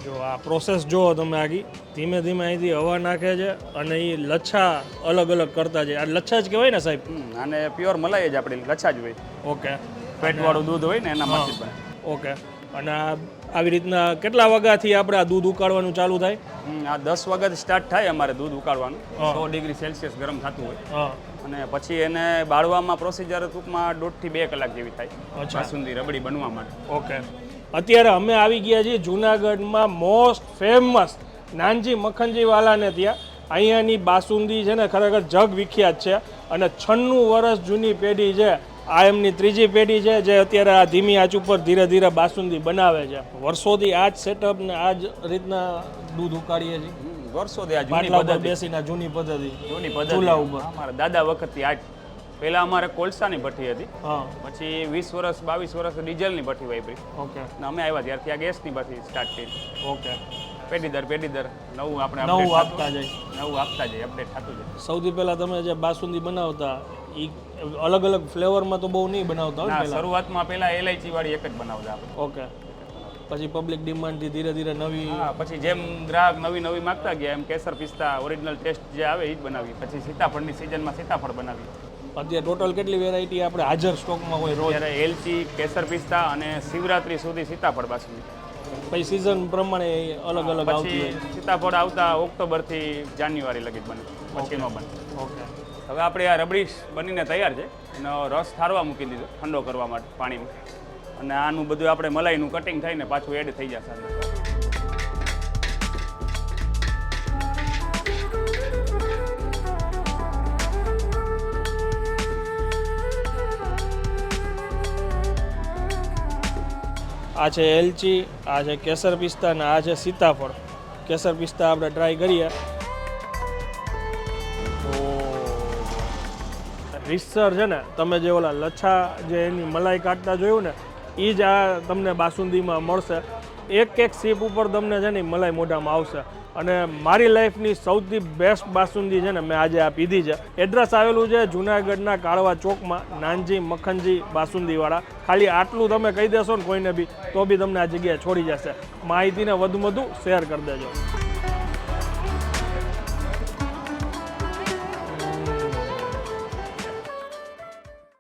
જો આ પ્રોસેસ જુઓ તમે આગી ધીમે ધીમે અહીંથી હવા નાખે છે અને એ લચ્છા અલગ અલગ કરતા જાય. આ લચ્છા જ કહેવાય ને સાહેબ? અને પ્યોર મલાઈ જ આપણી લચ્છા જ હોય, ઓકે ફેટવાળું દૂધ હોય ને એનામાંથી જ બને. ઓકે. અને આવી રીતના કેટલા વાગ્યાથી આપણે આ દૂધ ઉકાળવાનું ચાલુ થાય? આ 10 વાગ્યાથી સ્ટાર્ટ થાય અમારે દૂધ ઉકાળવાનું. 100 ડિગ્રી સેલ્સિયસ ગરમ થતું હોય હા. અને પછી એને બાળવામાં પ્રોસિજર ટૂંકમાં 1.5 થી 2 કલાક જેવી થાય બાસુંદી રબડી બનવા માટે. ઓકે. અત્યારે અમે આવી ગયા છીએ જૂનાગઢમાં મોસ્ટ ફેમસ નાનજી મખનજીવાલાને ત્યાં. અહીંયાની બાસુંદી છે ને ખરેખર જગ વિખ્યાત છે અને 96 વર્ષ જૂની પેઢી છે. આ એમની ત્રીજી પેઢી છે જે અત્યારે આ ધીમી આંચ ઉપર ધીરે ધીરે બાસુંદી બનાવે છે. વર્ષોથી આ જ સેટઅપ ને આ જ રીતના દૂધ ઉકાળીએ છીએ. વર્ષોથી આ જૂની પાટલા ઉપર પદ્ધતિ, બેસીને જૂની પદ્ધતિ ચૂલા ઉપર અમારા દાદા વખતથી આજ. પહેલા અમારે કોલસાની ભઠ્ઠી હતી, હા. પછી 20 વર્ષ 22 વર્ષ ડીઝલની ભઠ્ઠી વાપરી ઓકે. અને અમે આવ્યા ત્યારથી આ ગેસની ભઠ્ઠી સ્ટાર્ટ કરી. ઓકે. પેઢી દર નવું આપણે નવું update આપતા જાય. નવું આપતા જાય, અપડેટ થતું જાય. સૌથી પહેલા તમે જે બાસુંદી બનાવતા એ અલગ અલગ ફ્લેવરમાં તો બહુ નહીં બનાવતા હોય ના, પહેલા? શરૂઆતમાં પહેલા એલાયચી વાળી એક જ બનાવતા આપણે. ઓકે. પછી પબ્લિક ડિમાન્ડથી ધીરે ધીરે નવી હા, પછી જેમ ગ્રાહક નવી માગતા ગયા એમ કેસર પિસ્તા ઓરિજિનલ ટેસ્ટ જે આવે એ જ બનાવી. પછી સીતાફળની સિઝનમાં સીતાફળ બનાવી. અત્યારે ટોટલ કેટલી વેરાયટી આપણે હાજર સ્ટોકમાં હોય રોજ? ત્યારે એલચી, કેસર પિસ્તા અને શિવરાત્રી સુધી સીતાફળ બાસુંદી. પછી સિઝન પ્રમાણે અલગ અલગ આવતી પછી હોય. સીતાફળ આવતા ઓક્ટોબરથી જાન્યુઆરી લગી બને, પછી ન બને. ઓકે. હવે આપણે આ રબડી બનીને તૈયાર છે. એનો રસ ઠારવા મૂકી દીધો ઠંડો કરવા માટે પાણીમાં. અને આનું બધું આપણે મલાઈનું કટિંગ થઈને પાછું એડ થઈ જશે અંદર. આ છે એલચી, આ છે કેસર પિસ્તા અને આ છે સીતાફળ. કેસર પિસ્તા આપણે ટ્રાય કરીએ. રીસર છે ને, તમે જે ઓલા લચ્છા જે એની મલાઈ કાઢતા જોયું ને એ જ આ તમને બાસુંદીમાં મળશે. એક સીપ ઉપર તમને છે ને મલાઈ મોઢામાં આવશે. અને મારી લાઈફની સૌથી બેસ્ટ બાસુંદી છે ને મેં આજે આ પીધી છે. એડ્રેસ આવેલું છે જૂનાગઢના કાળવા ચોકમાં, નાનજી મખનજી બાસુંદીવાળા. ખાલી આટલું તમે કહી દેશો ને કોઈને બી તો બી તમને આ જગ્યાએ છોડી જશે. માહિતીને વધુ શેર કરી દેજો.